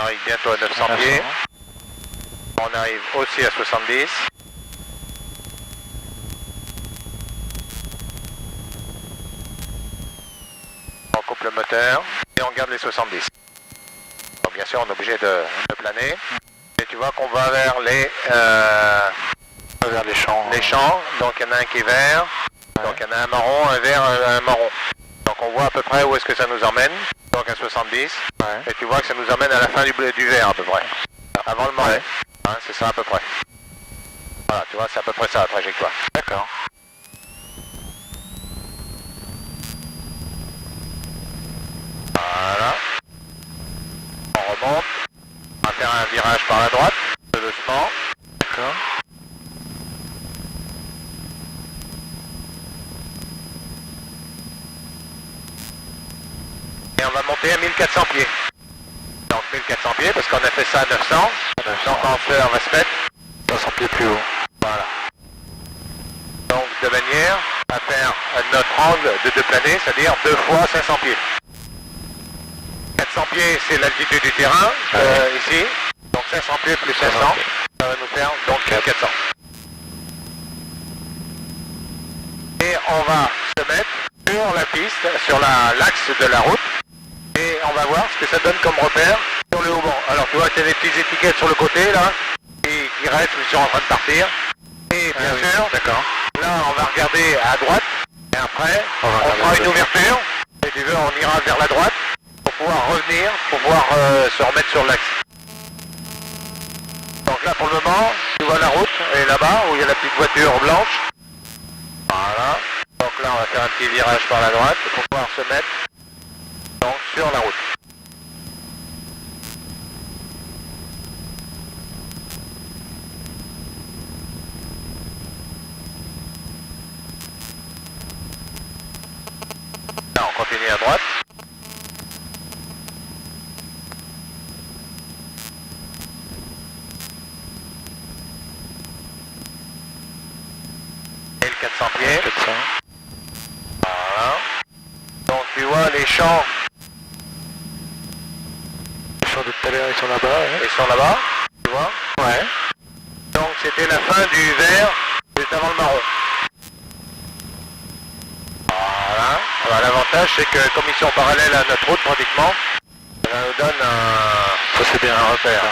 arrive bientôt à 900 pieds. On arrive aussi à 70. On coupe le moteur et on garde les 70. Donc bien sûr on est obligé de planer. Et tu vois qu'on va vers vers les champs. Les champs, donc il y en a un qui est vert, donc il y en a un marron, un vert, un marron. Donc on voit à peu près où est-ce que ça nous emmène, donc à 70, et tu vois que ça nous emmène à la fin du vert à peu près, avant le marron, hein, c'est ça à peu près. Voilà, tu vois, c'est à peu près ça la trajectoire. D'accord. Voilà. On remonte, on va faire un virage par la droite, doucement. D'accord. Et on va monter à 1400 pieds. Donc 1400 pieds parce qu'on a fait ça à 900. Donc on va se mettre 500 pieds plus haut. Voilà. Donc de manière à faire notre angle de planer, c'est-à-dire 2 fois 500 pieds. 400 pieds c'est l'altitude du terrain, ici. Donc 500 pieds plus 500, ça va nous faire donc 400. Et on va se mettre sur la piste, sur l'axe de la route. Et on va voir ce que ça donne comme repère sur le haut-banc. Alors tu vois qu'il y a des petites étiquettes sur le côté là, qui restent, qui sont en train de partir. Et bien sûr, d'accord. Là on va regarder à droite, et après on fera une ouverture, et tu veux on ira vers la droite, pour pouvoir revenir, pour pouvoir se remettre sur l'axe. Donc là pour le moment, tu vois la route, elle est là-bas, où il y a la petite voiture blanche. Voilà. Donc là on va faire un petit virage par la droite, pour pouvoir se mettre donc sur la route. Là on continue à droite. Et le 400 pieds. 400. Voilà. Donc tu vois les champs. Les champs de tout à l'heure, ils sont là-bas. Ils sont là-bas, tu vois. Ouais. Donc c'était la fin du vert juste avant le marron. Voilà. Alors, l'avantage c'est que comme ils sont parallèles à notre route pratiquement, ça nous donne Ça c'est bien un repère.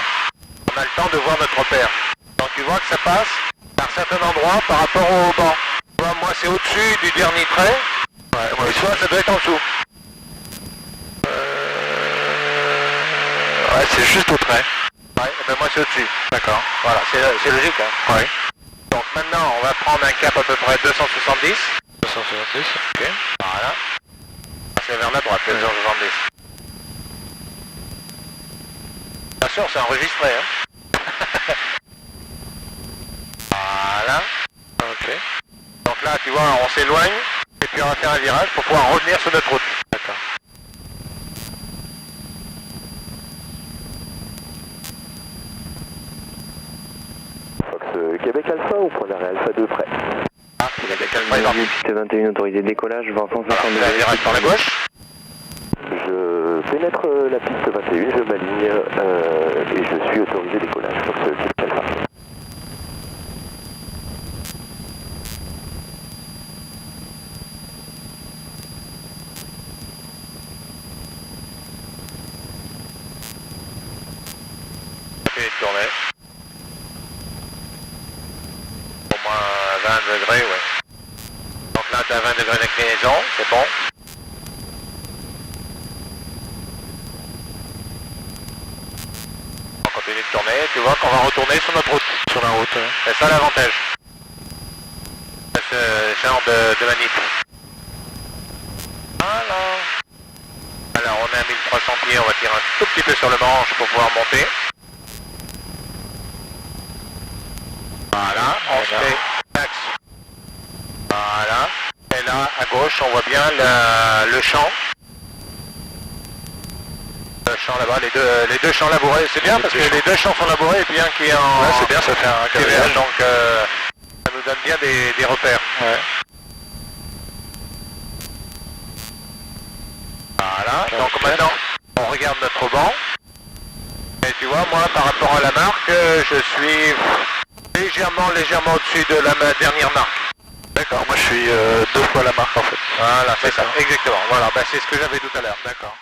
On a le temps de voir notre repère. Donc tu vois que ça passe par certains endroits par rapport au banc. Tu vois, moi c'est au-dessus du dernier trait. Ouais, moi Et aussi. toi ça doit être en dessous. Ouais, c'est juste au trait. Ouais, ben moi c'est au-dessus. D'accord. Voilà, c'est logique. Hein. Ouais. Donc maintenant on va prendre un cap à peu près 270. 270. Ok. Voilà. C'est vers la droite, 270. Bien sûr, c'est enregistré. Hein. Voilà. Ok. Donc là, tu vois, on s'éloigne et puis on va faire un virage pour pouvoir revenir sur notre route. D'accord. Québec Alpha au point d'arrêt Alpha 2 près. Ah, il y a quelqu'un de présent. Piste 21 autorisé décollage, vent 150 Un virage par la gauche. Je pénètre la piste 21, je m'aligne et je suis autorisé décollage sur ce Québec Alpha. Fait une tournée. Au moins 20 degrés, ouais. Donc là, tu as 20 degrés d'inclinaison, c'est bon. On continue de tourner, tu vois qu'on va retourner sur notre route. Sur la route. C'est ça l'avantage. Ce genre de manip. Voilà. Alors on est à 1300 pieds, on va tirer un tout petit peu sur le manche pour pouvoir monter. Voilà, on se fait l'axe. Voilà. Et là, à gauche, on voit bien le champ. Le champ là-bas, les deux champs labourés. C'est bien parce que les deux champs sont labourés et bien qu'il y ait en... Ouais, c'est bien, ça fait un carrelage, donc ça nous donne bien des repères. Ouais. Voilà, donc maintenant on regarde notre banc vois, moi, par rapport à la marque, je suis légèrement au-dessus de la dernière marque. D'accord, moi je suis 2 fois la marque en fait. Voilà, c'est ça, exactement. Voilà, bah, c'est ce que j'avais tout à l'heure. D'accord.